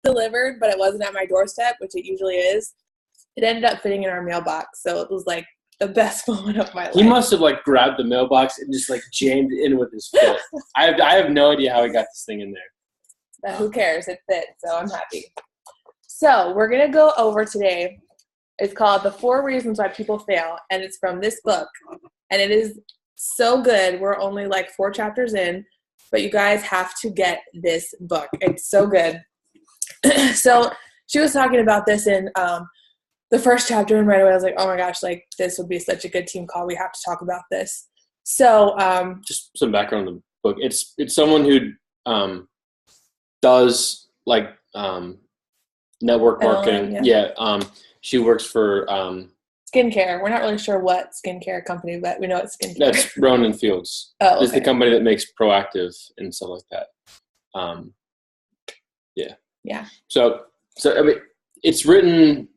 delivered, but it wasn't at my doorstep, which it usually is. It ended up fitting in our mailbox, so it was like the best moment of my life. He must have like grabbed the mailbox and just like jammed it in with his foot. I have no idea how he got this thing in there. But who cares? It fit, so I'm happy. So we're gonna go over today. It's called The 4 Reasons Why People Fail, and it's from this book, and it is so good. We're only like 4 chapters in, but you guys have to get this book. It's so good. So she was talking about this in the first chapter, and right away I was like, oh my gosh, like this would be such a good team call. We have to talk about this. So just some background on the book. It's someone who does like network marketing. She works for skincare. We're not really sure what skincare company, but we know it's skincare. That's Ronan Fields. Oh, okay. It's the company that makes Proactive and stuff like that. Yeah. So I mean, it's written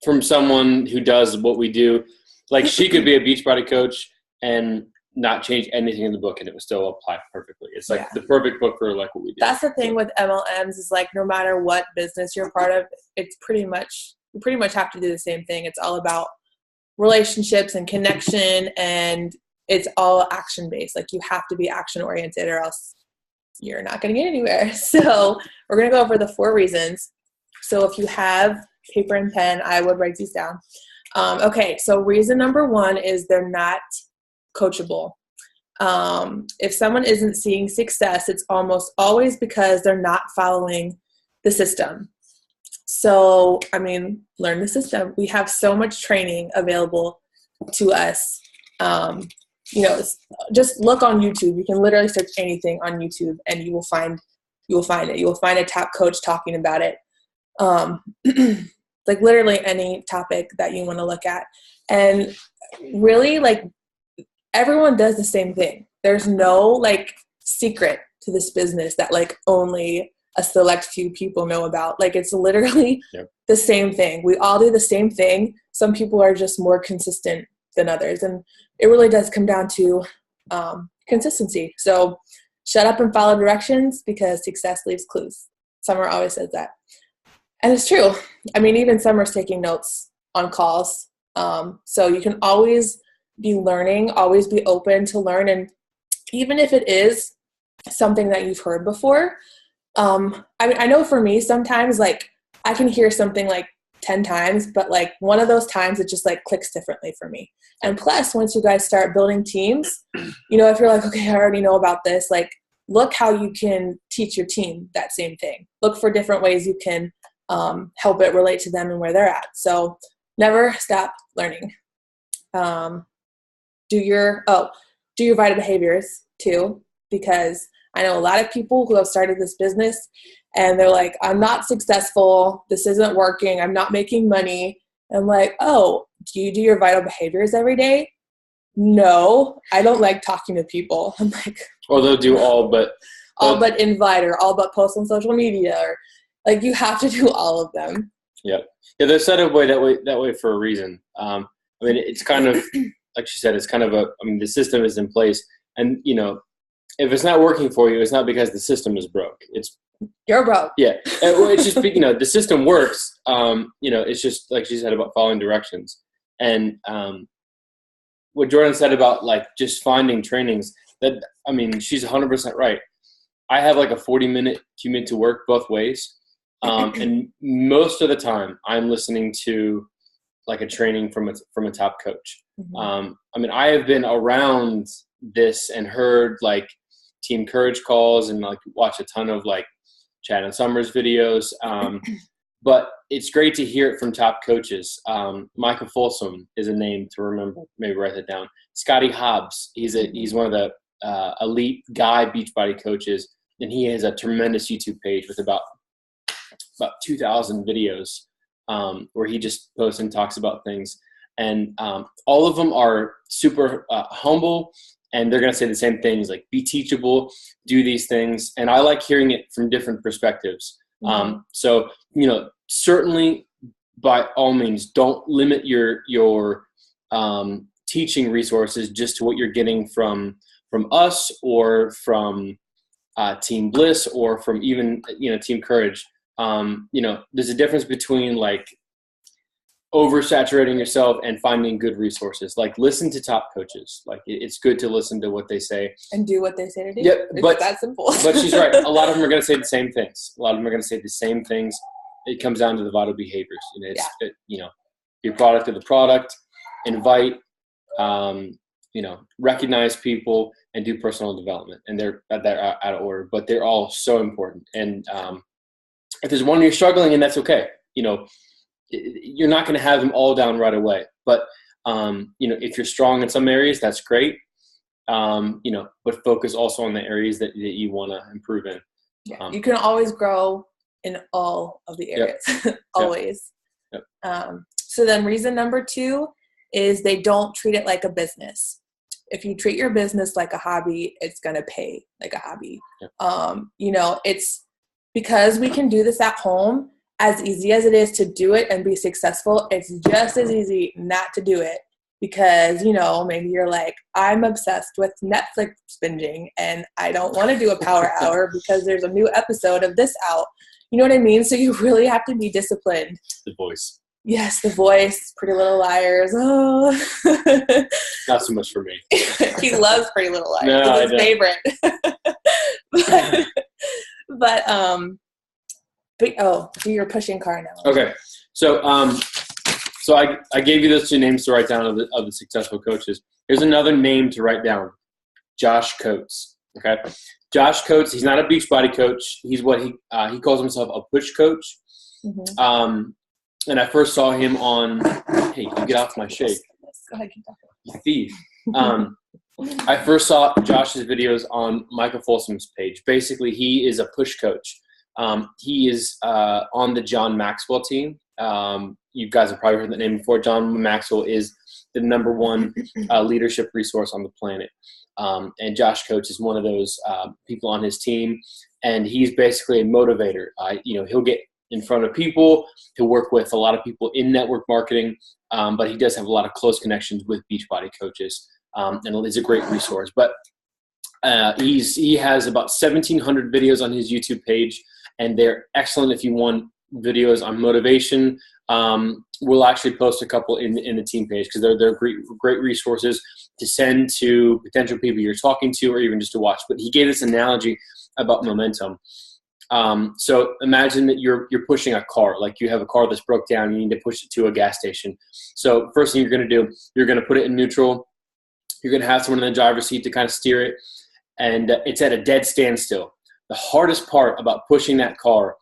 from someone who does what we do. Like she could be a Beachbody coach and not change anything in the book, and it would still apply perfectly. It's like the perfect book for like what we do. That's the thing with MLMs is like no matter what business you're part of, it's pretty much you pretty much have to do the same thing. It's all about relationships and connection, and it's all action based. Like you have to be action oriented, or else you're not going to get anywhere. So we're going to go over the 4 reasons. So if you have paper and pen, I would write these down. Okay, so reason number 1 is they're not coachable. If someone isn't seeing success, it's almost always because they're not following the system. So, I mean, learn the system. We have so much training available to us. Just look on YouTube. You can literally search anything on YouTube and you will find it. You will find a top coach talking about it. Like literally any topic that you want to look at. And really like everyone does the same thing. There's no like secret to this business that like only a select few people know about. Like it's literally the same thing. We all do the same thing. Some people are just more consistent than others. And it really does come down to consistency. So shut up and follow directions because success leaves clues. Summer always says that. And it's true. I mean, even Summer's taking notes on calls. So you can always be learning, always be open to learn. And even if it is something that you've heard before, I mean, I know for me, sometimes like I can hear something like 10 times, but like one of those times it just like clicks differently for me. And plus, once you guys start building teams, if you're like, okay, I already know about this, like look how you can teach your team that same thing. Look for different ways you can help it relate to them and where they're at. So never stop learning. Do your vital behaviors too, because I know a lot of people who have started this business and they're like, I'm not successful. This isn't working. I'm not making money. And I'm like, oh, do you do your vital behaviors every day? No, I don't like talking to people. I'm like, well, they'll do all but invite or all but post on social media, or like you have to do all of them. Yeah, they're set up that way for a reason. I mean, it's kind of like she said, it's kind of the system is in place, and if it's not working for you, it's not because the system is broke. You're broke. Yeah, it's just the system works. It's just like she said about following directions, and what Jordan said about like just finding trainings. That she's 100% right. I have like a 40-minute commute to work both ways, and most of the time I'm listening to like a training from a top coach. Mm-hmm. I have been around this and heard like Team Courage calls and like watch a ton of like Chad and Summers videos. But it's great to hear it from top coaches. Michael Folsom is a name to remember. Maybe write that down. Scotty Hobbs. He's one of the elite guy Beachbody coaches, and he has a tremendous YouTube page with about 2,000 videos where he just posts and talks about things. And all of them are super humble, and they're going to say the same things like be teachable, do these things. And I like hearing it from different perspectives. Mm-hmm. So, certainly by all means, don't limit your teaching resources just to what you're getting from us or from Team Bliss or from even, Team Courage. there's a difference between like oversaturating yourself and finding good resources. Like listen to top coaches. Like it's good to listen to what they say and do what they say to do. Yeah, it's that simple. But she's right. A lot of them are going to say the same things. It comes down to the vital behaviors. Your product of the product, invite, recognize people, and do personal development. And they're out of order, but they're all so important. And if there's one you're struggling in, that's okay. You're not going to have them all down right away. But, if you're strong in some areas, that's great. But focus also on the areas that you want to improve in. Yeah, you can always grow in all of the areas, always. Yep. So then reason number 2 is they don't treat it like a business. If you treat your business like a hobby, it's going to pay like a hobby. Yep. It's because we can do this at home. As easy as it is to do it and be successful, it's just as easy not to do it because, maybe you're like, I'm obsessed with Netflix binging and I don't want to do a power hour because there's a new episode of this out. You know what I mean? So you really have to be disciplined. The Voice. Yes, The Voice, Pretty Little Liars. Oh. Not so much for me. He loves Pretty Little Liars. No, it's his favorite. But you're pushing car now. Okay. So I gave you those 2 names to write down of the successful coaches. Here's another name to write down. Josh Coates. Okay. Josh Coates, he's not a Beachbody coach. He's what he calls himself a push coach. Mm-hmm. And I first saw him on, hey, you get off my shake. Go ahead, keep talking. You thief. I first saw Josh's videos on Michael Folsom's page. Basically, he is a push coach. He is on the John Maxwell team. You guys have probably heard that name before. John Maxwell is the number 1 leadership resource on the planet. And Josh Coates is one of those people on his team. And he's basically a motivator. He'll get in front of people. He'll work with a lot of people in network marketing. But he does have a lot of close connections with Beachbody coaches. And is a great resource. But he has about 1,700 videos on his YouTube page. And they're excellent if you want videos on motivation. We'll actually post a couple in the team page because they're great resources to send to potential people you're talking to or even just to watch. But he gave this analogy about momentum. So imagine that you're pushing a car, like you have a car that's broke down, you need to push it to a gas station. So first thing you're going to do, you're going to put it in neutral. You're going to have someone in the driver's seat to kind of steer it. And it's at a dead standstill. The hardest part about pushing that car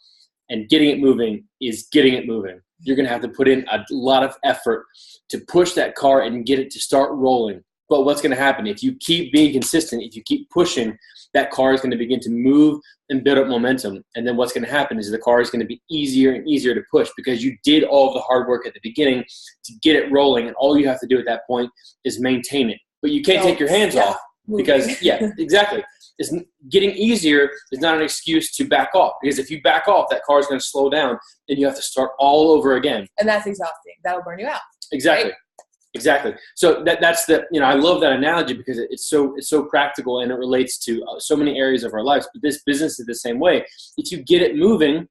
and getting it moving is getting it moving. You're going to have to put in a lot of effort to push that car and get it to start rolling. But what's going to happen if you keep being consistent, if you keep pushing, that car is going to begin to move and build up momentum. And then what's going to happen is the car is going to be easier and easier to push because you did all of the hard work at the beginning to get it rolling. And all you have to do at that point is maintain it. But you can't take your hands off because, exactly. It's getting easier is not an excuse to back off because if you back off, that car is going to slow down and you have to start all over again. And that's exhausting. That'll burn you out. Exactly. Right? Exactly. So that's I love that analogy because it's so practical and it relates to so many areas of our lives. But this business is the same way. If you get it moving,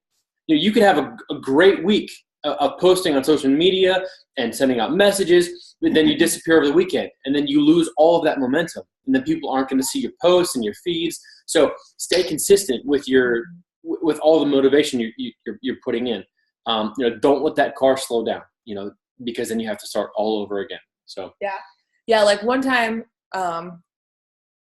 you could have a great week of posting on social media and sending out messages, but then you disappear over the weekend and then you lose all of that momentum. And then people aren't going to see your posts and your feeds. So stay consistent with with all the motivation you're putting in. Don't let that car slow down. Because then you have to start all over again. So yeah. Like one time,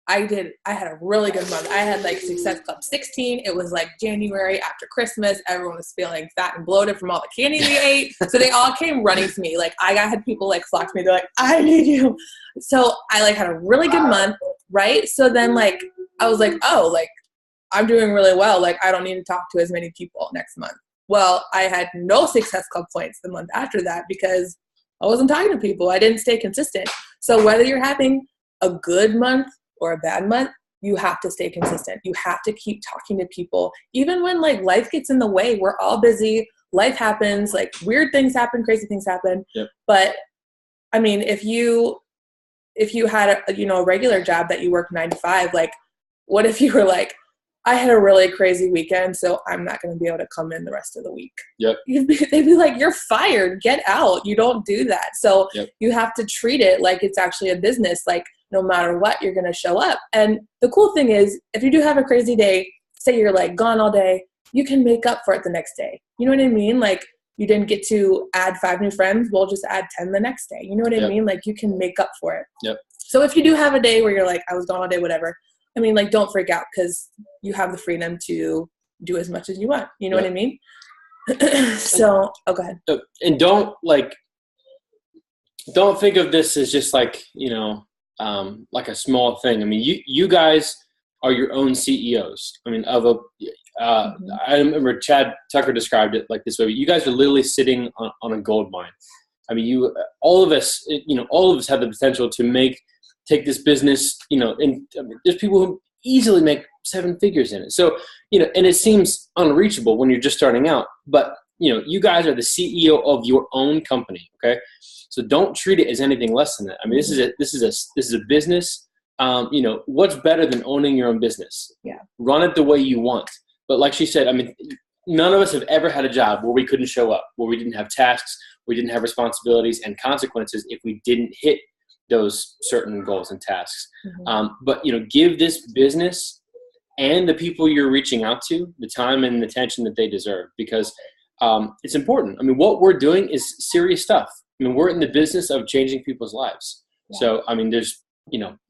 I had a really good month. I had like Success Club 16. It was like January after Christmas. Everyone was feeling fat and bloated from all the candy they ate. So they all came running to me. Like I had people like flock to me. They're like, I need you. So I like had a really good month. Right. So then like, I was like, oh, like I'm doing really well. Like I don't need to talk to as many people next month. Well, I had no Success Club points the month after that because I wasn't talking to people. I didn't stay consistent. So whether you're having a good month or a bad month, you have to stay consistent. You have to keep talking to people. Even when like life gets in the way, we're all busy. Life happens, like weird things happen, crazy things happen. Yep. But I mean, if you had a regular job that you work 9 to 5, like what if you were like, I had a really crazy weekend, so I'm not going to be able to come in the rest of the week. Yep. They'd be like, you're fired. Get out. You don't do that. So Yep. you have to treat it like it's actually a business. Like no matter what, you're going to show up. And the cool thing is, if you do have a crazy day, say you're like gone all day, you can make up for it the next day. You know what I mean? Like you didn't get to add 5 new friends. We'll just add 10 the next day. You know what I mean? Like you can make up for it. Yep. So if you do have a day where you're like, I was gone all day, whatever. I mean, like, don't freak out because you have the freedom to do as much as you want. You know what I mean? So, go ahead. And don't think of this as just like, like a small thing. I mean, you guys are your own CEOs. I mean, I remember Chad Tucker described it like this way. You guys are literally sitting on a gold mine. I mean, all of us have the potential to take this business, and there's people who easily make 7 figures in it. So, and it seems unreachable when you're just starting out, but you guys are the CEO of your own company. Okay. So don't treat it as anything less than that. I mean, this is a business. What's better than owning your own business? Yeah. Run it the way you want. But like she said, I mean, none of us have ever had a job where we couldn't show up, where we didn't have tasks, we didn't have responsibilities and consequences if we didn't hit those certain goals and tasks. Mm-hmm. But give this business and the people you're reaching out to the time and attention that they deserve, because it's important. I mean, what we're doing is serious stuff. I mean, we're in the business of changing people's lives. Yeah. So, I mean, there's,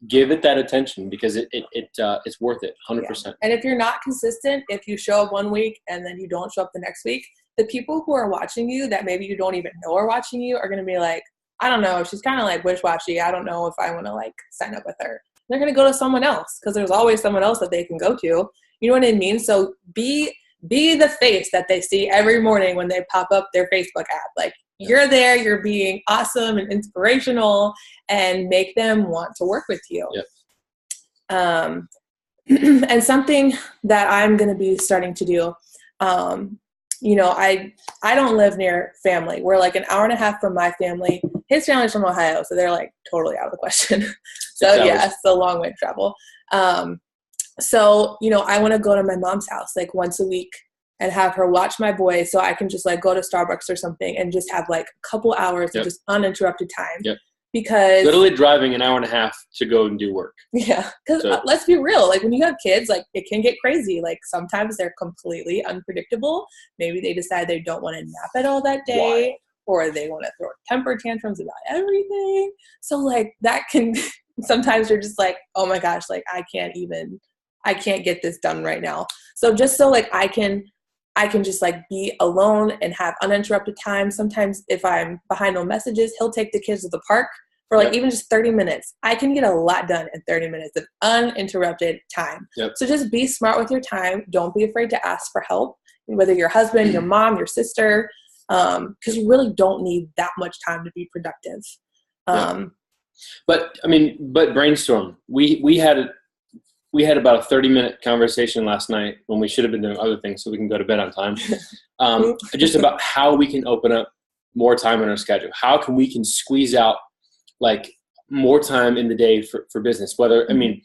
give it that attention because it's worth it 100%. Yeah. And if you're not consistent, if you show up one week and then you don't show up the next week, the people who are watching you that maybe you don't even know are watching you are going to be like, I don't know, she's kind of like wish-washy. I don't know if I want to like sign up with her. They're going to go to someone else because there's always someone else that they can go to. You know what I mean? So be the face that they see every morning when they pop up their Facebook app. Like you're there, you're being awesome and inspirational, and make them want to work with you. Yep. And something that I'm going to be starting to do, I don't live near family. We're like an hour and a half from my family. His family's from Ohio, so they're like totally out of the question. So yeah, it's a long way to travel. So, I want to go to my mom's house like once a week and have her watch my boys so I can just like go to Starbucks or something and just have like a couple hours of just uninterrupted time. Yep. Because literally driving an hour and a half to go and do work. Yeah. Because let's be real. Like when you have kids, like it can get crazy. Like sometimes they're completely unpredictable. Maybe they decide they don't want to nap at all that day. Or they want to throw temper tantrums about everything. So like that can, sometimes you're just like, oh my gosh, like I can't get this done right now. So just so like I can just like be alone and have uninterrupted time. Sometimes if I'm behind on messages, he'll take the kids to the park for like even just 30 minutes. I can get a lot done in 30 minutes of uninterrupted time. Yep. So just be smart with your time. Don't be afraid to ask for help, whether your husband, your mom, your sister, because you really don't need that much time to be productive. But brainstorm. We had about a 30-minute conversation last night when we should have been doing other things so we can go to bed on time. Just about how we can open up more time in our schedule. How can we squeeze out like more time in the day for business? Whether, I mean,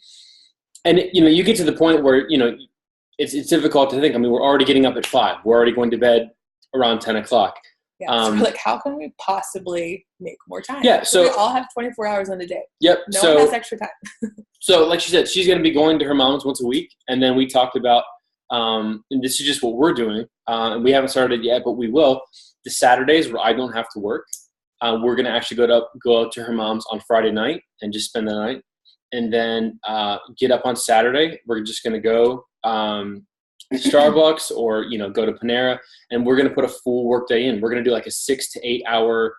and you get to the point where, it's difficult to think. I mean, we're already getting up at 5. We're already going to bed around 10 o'clock. Yeah, so like how can we possibly make more time? Yeah, so we all have 24 hours in a day. Yep. No one has extra time. So like she said, she's going to be going to her mom's once a week. And then we talked about, and this is just what we're doing, and we haven't started yet, but we will. The Saturdays where I don't have to work, we're going to actually go out to her mom's on Friday night and just spend the night. And then get up on Saturday. We're just going to go Starbucks or go to Panera, and we're going to put a full work day in. We're going to do like a 6 to 8 hour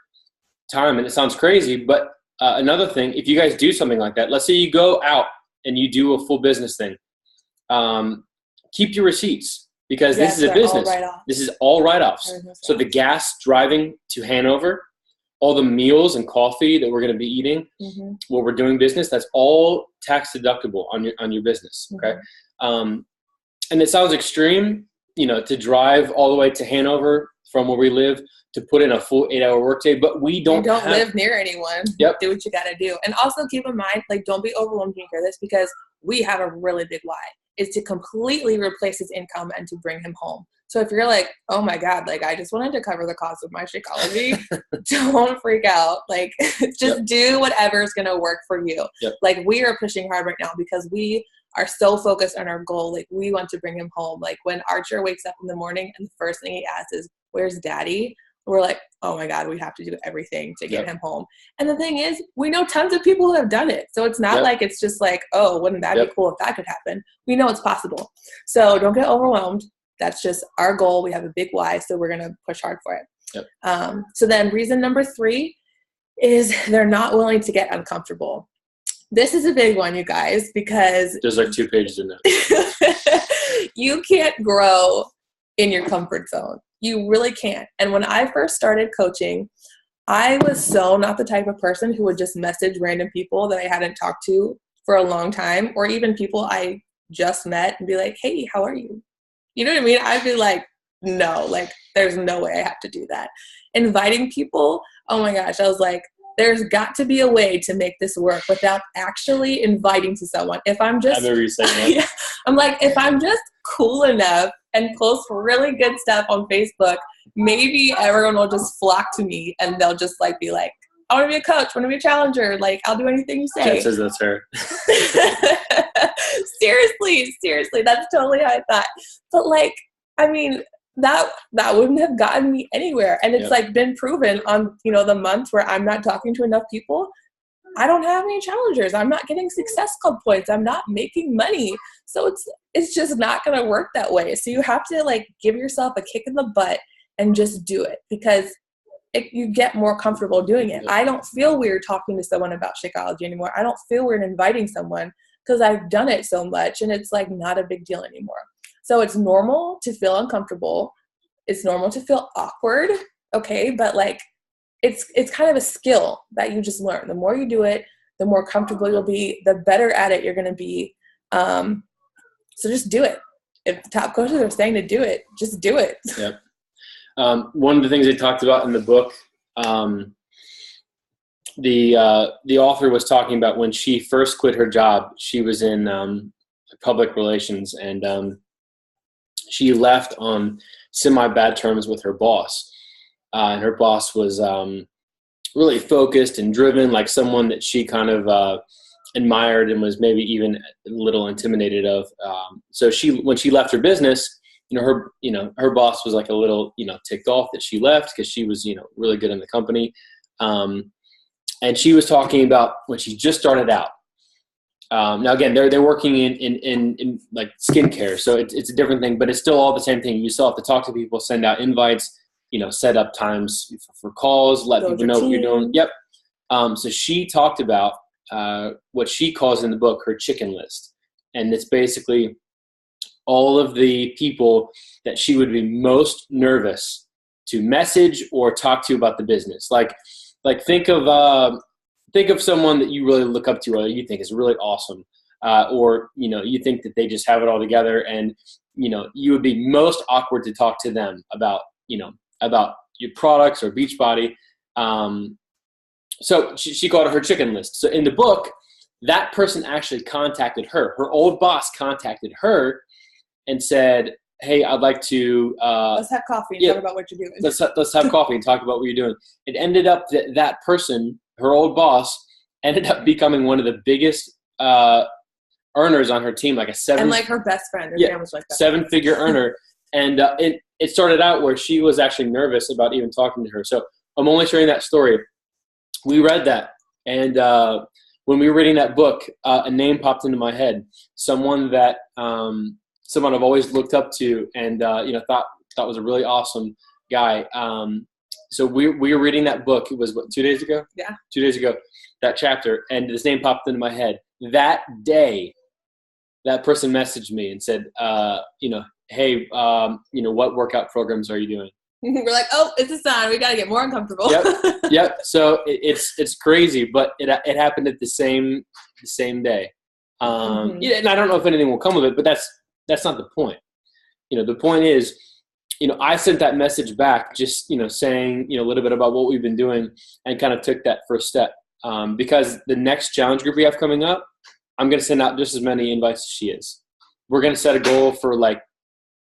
time, and it sounds crazy, but another thing, if you guys do something like that, let's say you go out and you do a full business thing, keep your receipts because this is a business. This is all write-offs. So the gas driving to Hanover, all the meals and coffee that we're going to be eating while we're doing business, that's all tax deductible on your business. Okay. And it sounds extreme, to drive all the way to Hanover from where we live to put in a full 8-hour workday, but we don't live near anyone. Yep. Do what you got to do. And also keep in mind, like, don't be overwhelmed when you hear this because we have a really big why. is to completely replace his income and to bring him home. So if you're like, oh my God, like I just wanted to cover the cost of my Shakeology, don't freak out. Like just do whatever is going to work for you. Like we are pushing hard right now because we are so focused on our goal. Like we want to bring him home. Like when Archer wakes up in the morning and the first thing he asks is, where's daddy? We're like, oh my God, we have to do everything to get him home. And the thing is, we know tons of people who have done it. So it's not like it's just like, oh, wouldn't that be cool if that could happen? We know it's possible. So don't get overwhelmed. That's just our goal. We have a big why, so we're going to push hard for it. So then reason number 3 is they're not willing to get uncomfortable. This is a big one, you guys, because there's like 2 pages in there. You can't grow in your comfort zone. You really can't. And when I first started coaching, I was so not the type of person who would just message random people that I hadn't talked to for a long time, or even people I just met and be like, hey, how are you? You know what I mean? I'd be like, no, like there's no way I have to do that. Inviting people, oh my gosh, I was like, there's got to be a way to make this work without actually inviting to someone. If I'm just, I remember you saying that. I'm like, if I'm just cool enough and post really good stuff on Facebook, maybe everyone will just flock to me and they'll just like be like, I want to be a coach, I want to be a challenger. Like, I'll do anything you say. Jen says that's her. Seriously, that's totally how I thought. But like, I mean, that wouldn't have gotten me anywhere. And it's like been proven on, you know, the months where I'm not talking to enough people, I don't have any challengers. I'm not getting Success Club points. I'm not making money. So it's just not going to work that way. So you have to like give yourself a kick in the butt and just do it, because you get more comfortable doing it. I don't feel weird talking to someone about Shakeology anymore. I don't feel weird inviting someone because I've done it so much, and it's like not a big deal anymore. So it's normal to feel uncomfortable. It's normal to feel awkward. Okay. But like, it's kind of a skill that you just learn. The more you do it, the more comfortable you'll be, the better at it you're going to be. So just do it. If the top coaches are saying to do it, just do it. Yep. One of the things they talked about in the book, the author was talking about when she first quit her job. She was in public relations, and she left on semi-bad terms with her boss. And her boss was really focused and driven, like someone that she kind of admired and was maybe even a little intimidated of. So when she left her business, her boss was like a little, ticked off that she left because she was, really good in the company. And she was talking about when she just started out. Now again, they're working in like skincare, so it's a different thing, but it's still all the same thing. You still have to talk to people, send out invites, set up times for calls, let people know what you're doing. Yep. So she talked about what she calls in the book her chicken list, and it's basically all of the people that she would be most nervous to message or talk to about the business. Like think of someone that you really look up to or you think is really awesome, or you think that they just have it all together, and you would be most awkward to talk to them about your products or Beachbody. So she called it her chicken list. So in the book, that person actually contacted her. Her old boss contacted her and said, hey, I'd like to let's have coffee and talk about what you're doing. Let's have coffee and talk about what you're doing. It ended up that person, her old boss, ended up becoming one of the biggest earners on her team, like and like her best friend. Her family's like that. 7-figure earner. And it started out where she was actually nervous about even talking to her. So I'm only sharing that story. We read that, and when we were reading that book, a name popped into my head. Someone that someone I've always looked up to, and thought was a really awesome guy. So we were reading that book. It was 2 days ago? Yeah. 2 days ago, that chapter, and this name popped into my head. That day, that person messaged me and said, hey, what workout programs are you doing? We're like, oh, it's a sign. We got to get more uncomfortable. Yep. So it's crazy, but it happened at the same day. And I don't know if anything will come of it, but that's not the point. The point is, I sent that message back, just saying a little bit about what we've been doing, and kind of took that first step, because the next challenge group we have coming up, I'm going to send out just as many invites as she is. we're going to set a goal for like,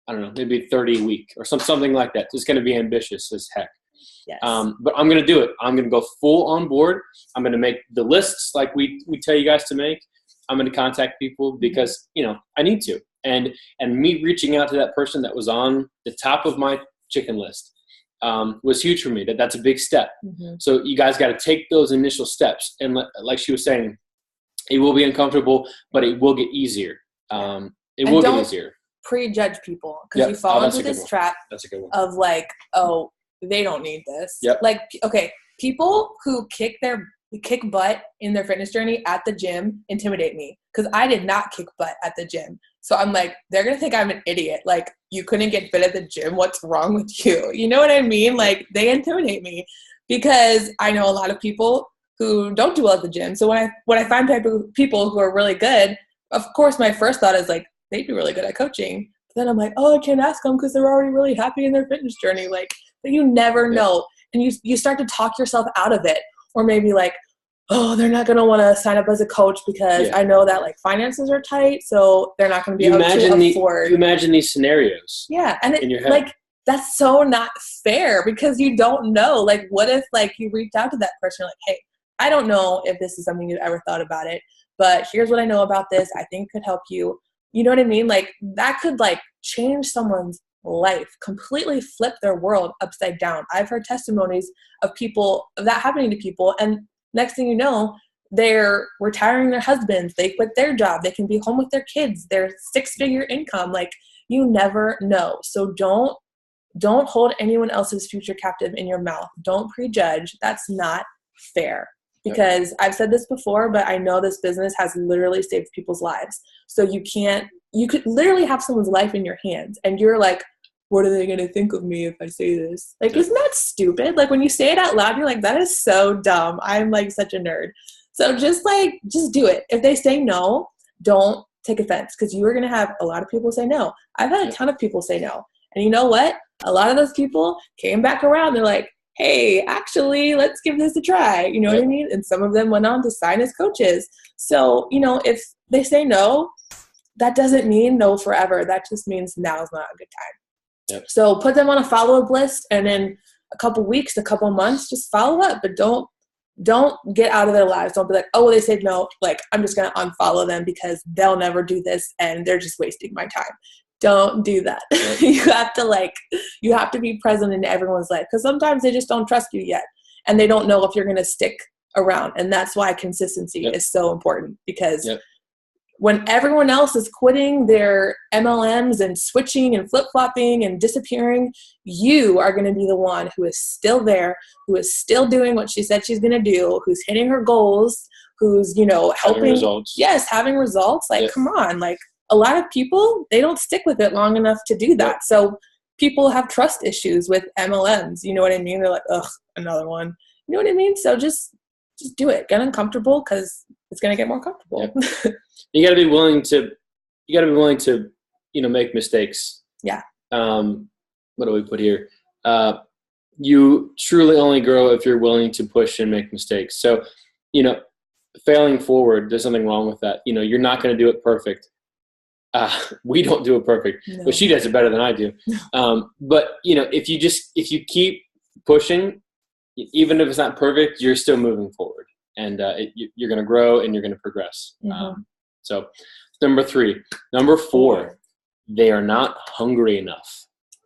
I don't know, maybe 30 a week or something like that. It's going to be ambitious as heck. Yes. But I'm going to do it. I'm going to go full on board. I'm going to make the lists like we tell you guys to make. I'm going to contact people because, I need to. And me reaching out to that person that was on the top of my chicken list was huge for me. That's a big step. Mm-hmm. So you guys got to take those initial steps. And like she was saying, it will be uncomfortable, but it will get easier. It will get easier. Prejudge people because you fall into this trap of like, oh, they don't need this. Yep. Like, okay, people who kick butt in their fitness journey at the gym intimidate me because I did not kick butt at the gym. So I'm like, they're going to think I'm an idiot. Like, you couldn't get fit at the gym. What's wrong with you? You know what I mean? Like, they intimidate me because I know a lot of people who don't do well at the gym. So when I find people who are really good, of course, my first thought is like, they'd be really good at coaching. But then I'm like, oh, I can't ask them because they're already really happy in their fitness journey. Like, but you never know. And you start to talk yourself out of it. Or maybe like, oh, they're not going to want to sign up as a coach because I know that like finances are tight. So they're not going to be able to afford. You imagine these scenarios. Yeah. And in your head. Like, that's so not fair because you don't know. Like, what if like you reached out to that person like, hey, I don't know if this is something you've ever thought about it, but here's what I know about this. I think could help you. You know what I mean? Like, that could like change someone's life, completely flip their world upside down. I've heard testimonies of that happening to people. And next thing you know, they're retiring their husbands. They quit their job. They can be home with their kids. They're 6-figure income. Like, you never know. So don't hold anyone else's future captive in your mouth. Don't prejudge. That's not fair. Because I've said this before, but I know this business has literally saved people's lives. So you could literally have someone's life in your hands and you're like, what are they going to think of me if I say this? Like, isn't that stupid? Like, when you say it out loud, you're like, that is so dumb. I'm like such a nerd. So just do it. If they say no, don't take offense because you are going to have a lot of people say no. I've had a ton of people say no. And you know what? A lot of those people came back around. They're like, hey, actually, let's give this a try. You know what I mean? And some of them went on to sign as coaches. So, if they say no, that doesn't mean no forever. That just means now is not a good time. Yep. So put them on a follow-up list, and in a couple weeks, a couple months, just follow up. But don't get out of their lives. Don't be like, oh, they said no. Like, I'm just going to unfollow them because they'll never do this, and they're just wasting my time. Don't do that. Yep. you have to be present in everyone's life because sometimes they just don't trust you yet, and they don't know if you're going to stick around. And that's why consistency is so important because when everyone else is quitting their MLMs and switching and flip-flopping and disappearing, you are going to be the one who is still there, who is still doing what she said she's going to do, who's hitting her goals, who's, helping. Having results. Yes, having results. Like, come on. Like, a lot of people, they don't stick with it long enough to do that. Yep. So people have trust issues with MLMs. You know what I mean? They're like, ugh, another one. You know what I mean? So just do it. Get uncomfortable because it's going to get more comfortable. Yep. You got to be willing to, make mistakes. Yeah. What do we put here? You truly only grow if you're willing to push and make mistakes. So, failing forward, there's nothing wrong with that. You're not going to do it perfect. We don't do it perfect, but she does it better than I do. But if you keep pushing, even if it's not perfect, you're still moving forward, and you're going to grow and you're going to progress. Mm-hmm. So number 3. Number 4, they are not hungry enough.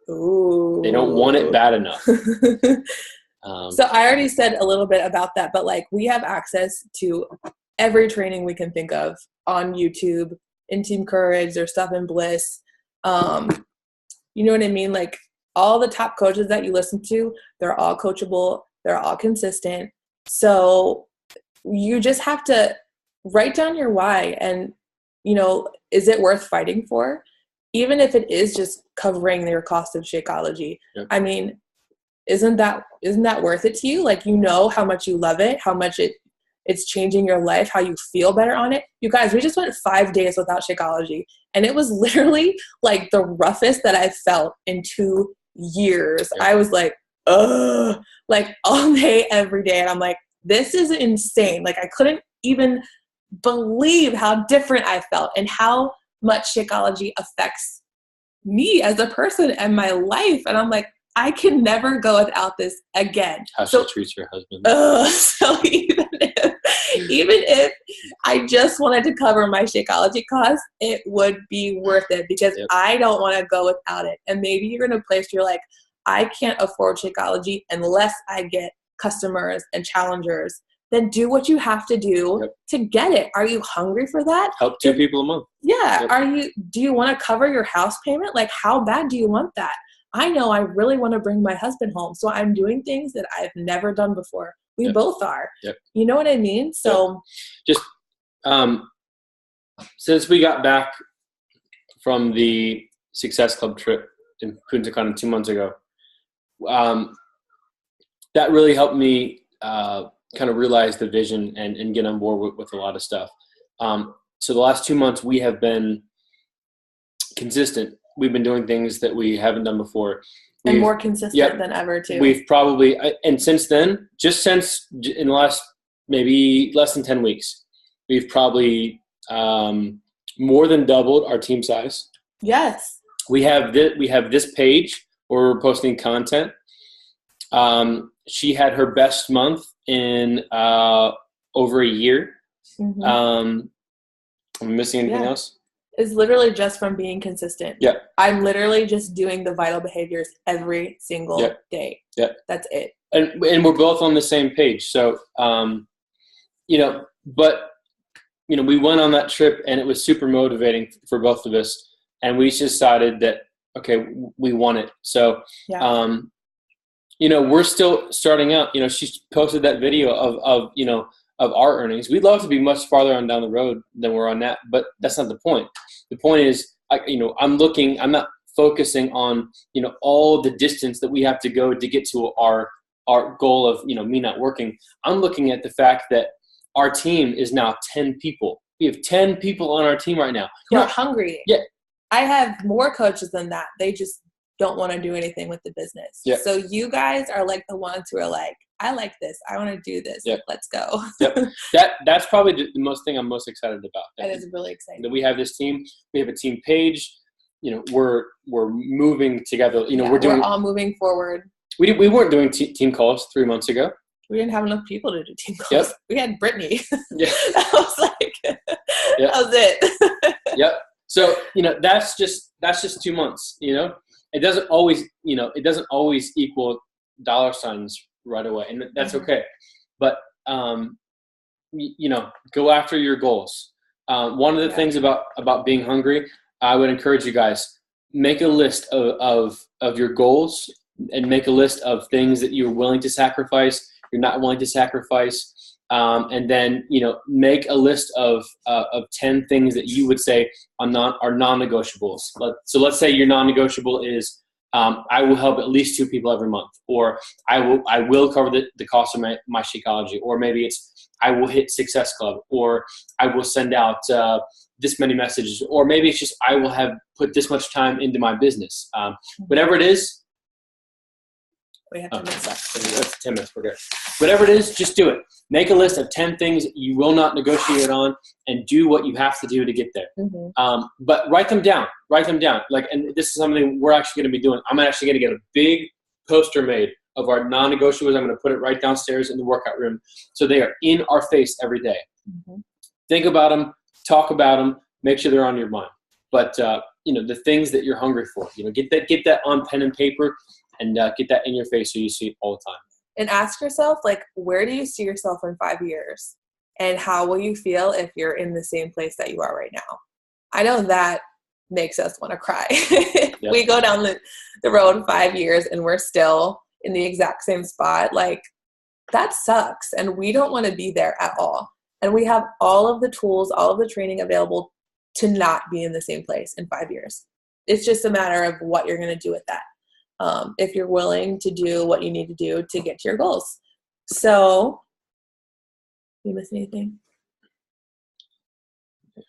Ooh. They don't want it bad enough. So I already said a little bit about that, but like, we have access to every training we can think of on YouTube, in Team Courage, there's stuff in Bliss. You know what I mean? Like, all the top coaches that you listen to, they're all coachable. They're all consistent. So you just have to write down your why and, is it worth fighting for? Even if it is just covering your cost of Shakeology. Yep. I mean, isn't that worth it to you? Like, how much you love it, how much it's changing your life, how you feel better on it. You guys, we just went 5 days without Shakeology, and it was literally like the roughest that I've felt in 2 years. Yeah. I was like, ugh, like all day, every day. And I'm like, this is insane. Like, I couldn't even believe how different I felt and how much Shakeology affects me as a person and my life. And I'm like, I can never go without this again. How she treats her husband. So even if I just wanted to cover my Shakeology costs, it would be worth it because I don't want to go without it. And maybe you're in a place where you're like, I can't afford Shakeology unless I get customers and challengers. Then do what you have to do to get it. Are you hungry for that? Help 2 people a month. Yeah. Do you want to cover your house payment? Like, how bad do you want that? I know I really want to bring my husband home. So I'm doing things that I've never done before. We both are. You know what I mean? So just since we got back from the Success Club trip in Punta Cana 2 months ago, that really helped me kind of realize the vision and get on board with a lot of stuff. So the last 2 months we have been consistent. We've been doing things that we haven't done before. And more consistent than ever too. We've probably, and since then, in the last maybe less than 10 weeks, we've probably more than doubled our team size. Yes. We have this page where we're posting content. She had her best month in over a year. Mm-hmm. Am I missing anything else? It's literally just from being consistent. Yeah. I'm literally just doing the vital behaviors every single day. Yeah. That's it. And we're both on the same page. So, we went on that trip and it was super motivating for both of us. And we just decided that, okay, we want it. So, we're still starting out. She posted that video of our earnings. We'd love to be much farther on down the road than we're on that, but that's not the point. The point is, I'm not focusing on, all the distance that we have to go to get to our goal of, me not working. I'm looking at the fact that our team is now 10 people. We have 10 people on our team right now. Who are hungry. Yeah. I have more coaches than that. They just don't want to do anything with the business. Yeah. So you guys are like the ones who are like, I like this. I want to do this. Yep. Let's go. That's probably the most thing I'm most excited about. That is really exciting. That we have this team. We have a team page. We're moving together. We're all moving forward. We weren't doing team calls 3 months ago. We didn't have enough people to do team calls. Yep. We had Brittany. Yeah. That was it. Yep. So, that's just 2 months, It doesn't always equal dollar signs right away, and that's okay. But go after your goals. One of the things about being hungry, I would encourage you guys, make a list of your goals and make a list of things that you're willing to sacrifice, you're not willing to sacrifice, and then make a list of 10 things that you would say are non-negotiables. So let's say your non-negotiable is I will help at least 2 people every month, or I will cover the cost of my Shakeology, or maybe it's I will hit Success Club, or I will send out this many messages, or maybe it's just I will have put this much time into my business. Whatever it is. We have 10 minutes left. That's 10 minutes. We're good. Whatever it is, just do it. Make a list of 10 things you will not negotiate on, and do what you have to do to get there. Mm-hmm. But write them down. And this is something we're actually going to be doing. I'm actually going to get a big poster made of our non-negotiables. I'm going to put it right downstairs in the workout room, so they are in our face every day. Mm-hmm. Think about them. Talk about them. Make sure they're on your mind. But the things that you're hungry for. Get that on pen and paper. And get that in your face so you see it all the time. And ask yourself, where do you see yourself in 5 years? And how will you feel if you're in the same place that you are right now? I know that makes us want to cry. Yep. We go down the road 5 years and we're still in the exact same spot. That sucks. And we don't want to be there at all. And we have all of the tools, all of the training available to not be in the same place in 5 years. It's just a matter of what you're going to do with that. If you're willing to do what you need to do to get to your goals. So, you miss anything?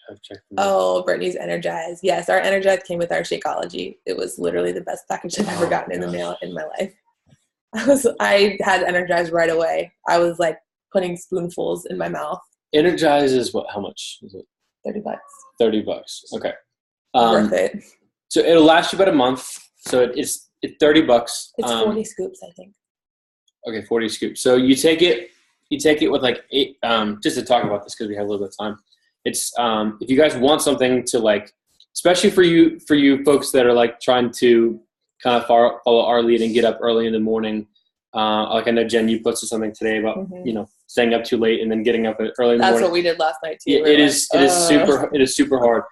I've checked. Oh, Brittany's Energize. Yes, our Energize came with our Shakeology. It was literally the best package I've ever gotten in the mail in my life. I had Energize right away. I was putting spoonfuls in my mouth. Energize is what? How much is it? $30. $30. Okay. Worth it. So it'll last you about a month. So it's $30. It's 40 scoops, I think. Okay, 40 scoops. So you take it with like 8. Just to talk about this because we have a little bit of time. It's if you guys want something to like, especially for you folks that are like trying to kind of follow our lead and get up early in the morning. Like I know Jen, you posted something today about staying up too late and then getting up early in the morning. That's what we did last night too. Yeah, it is super hard.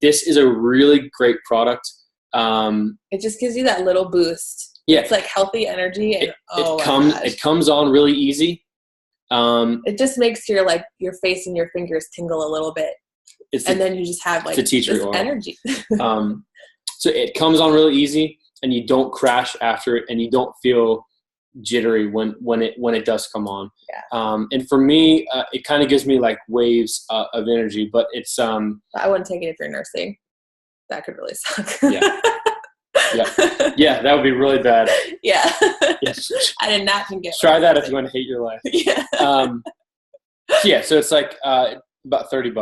This is a really great product. It just gives you that little boost. Yeah, it's like healthy energy, and it comes on really easy. It just makes your face and your fingers tingle a little bit, and then you just have like this energy. So it comes on really easy, and you don't crash after it, and you don't feel jittery when it does come on. Yeah. And for me, it kind of gives me like waves of energy, but it's I wouldn't take it if you're nursing. That could really suck. Yeah, that would be really bad. Yeah. Yes. I did not think it. Try that if you want to hate your life. Yeah. Yeah, so it's like about $30.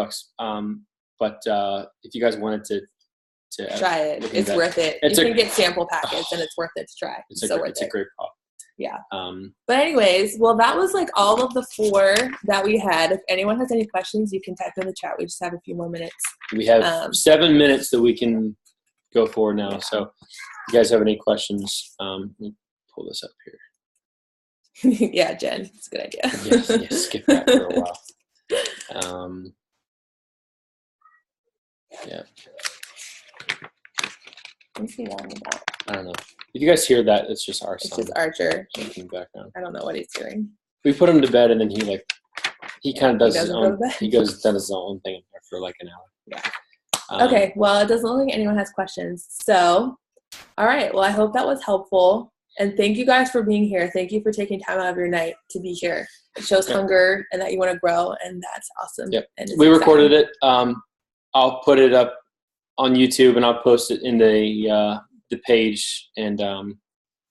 But if you guys wanted to try it, it's worth it. You can get sample packets, and it's worth it to try. It's a great product. Yeah. But anyways, well, that was like all of the 4 that we had. If anyone has any questions, you can type in the chat. We just have a few more minutes. We have 7 minutes that we can go for now. So if you guys have any questions, let me pull this up here. Yeah, Jen, it's a good idea. Yes, skip that for a while. Yeah. Let me see that one about. I don't know. If you guys hear that, it's just our son. It's just Archer. In the background. I don't know what he's doing. We put him to bed, and then he kind of does his own. He does his own thing for like an hour. Yeah. Okay. Well, it doesn't look like anyone has questions. So, all right. Well, I hope that was helpful, and thank you guys for being here. Thank you for taking time out of your night to be here. It shows hunger and that you want to grow, and that's awesome. Yep. And we recorded it. I'll put it up on YouTube, and I'll post it in the page, and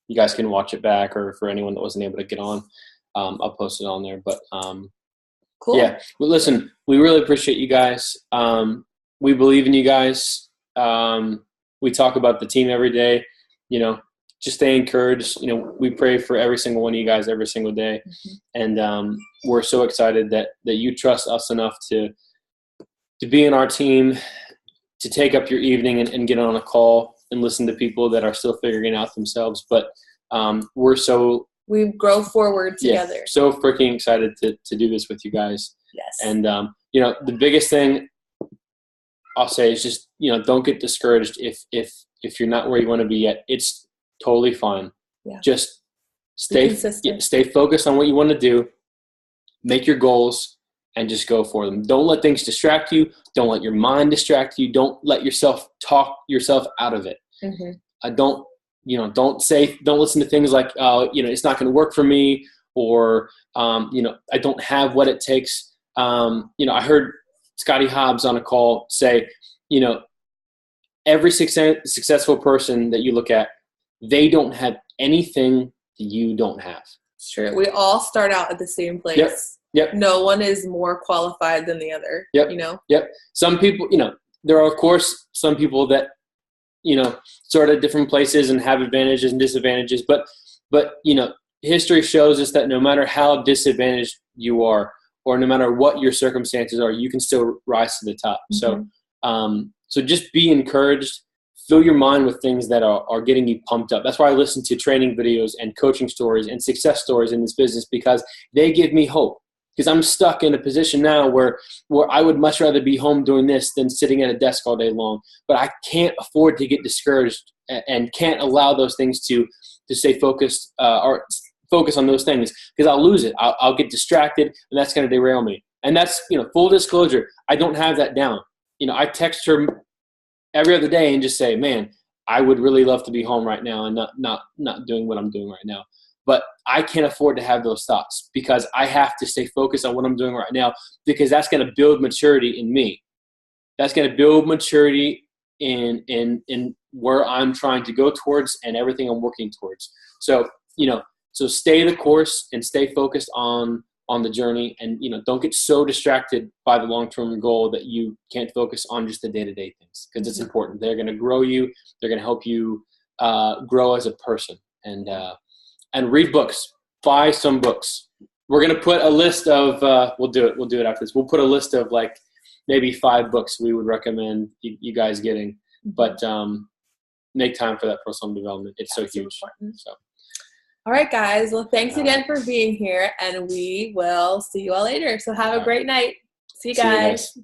you guys can watch it back, or for anyone that wasn't able to get on, I'll post it on there. But cool. Yeah, well, listen, we really appreciate you guys. We believe in you guys. We talk about the team every day. Just stay encouraged. We pray for every single one of you guys every single day, and we're so excited that you trust us enough to be in our team, to take up your evening and get on a call and listen to people that are still figuring out themselves. But we grow forward together. Yeah, so freaking excited to do this with you guys. Yes. And, the biggest thing I'll say is just, don't get discouraged if you're not where you want to be yet. It's totally fine. Yeah. Just stay focused on what you want to do, make your goals, and just go for them. Don't let things distract you. Don't let your mind distract you. Don't let yourself talk yourself out of it. Don't listen to things like, it's not going to work for me, or, I don't have what it takes. I heard Scotty Hobbs on a call say, every successful person that you look at, they don't have anything that you don't have. It's true. We all start out at the same place. Yep. No one is more qualified than the other. Yep. Yep. Some people, there are of course some people that, sort of different places and have advantages and disadvantages, but history shows us that no matter how disadvantaged you are, or no matter what your circumstances are, you can still rise to the top. So just be encouraged. Fill your mind with things that are getting you pumped up. That's why I listen to training videos and coaching stories and success stories in this business, because they give me hope. Because I'm stuck in a position now where I would much rather be home doing this than sitting at a desk all day long. But I can't afford to get discouraged and can't allow those things to stay focused or focus on those things, because I'll lose it. I'll get distracted, and that's going to derail me. And that's, full disclosure, I don't have that down. I text her every other day and just say, man, I would really love to be home right now and not doing what I'm doing right now. But I can't afford to have those thoughts, because I have to stay focused on what I'm doing right now, because that's going to build maturity in me. That's going to build maturity in where I'm trying to go towards and everything I'm working towards. So, so stay the course and stay focused on on the journey, and don't get so distracted by the long-term goal that you can't focus on just the day-to-day things, because it's important. They're going to grow you. They're going to help you grow as a person, and read books. Buy some books. We're going to put a list of we'll do it after this. We'll put a list of like maybe 5 books we would recommend you guys getting, but make time for that personal development. It's so huge. So. All right, guys. Well, thanks again for being here, and we will see you all later. So have a great night. See you guys.